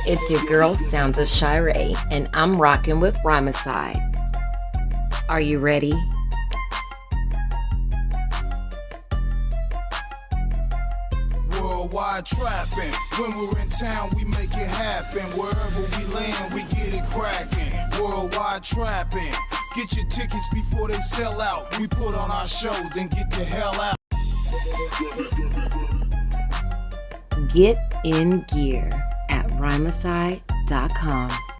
It's your girl, Sounds of Shar'e, and I'm rocking with Rhymacide. Are you ready? Worldwide trapping. When we're in town, we make it happen. Wherever we land, we get it cracking. Worldwide trapping. Get your tickets before they sell out. We put on our show, then get the hell out. Get in gear at rhymacide.com.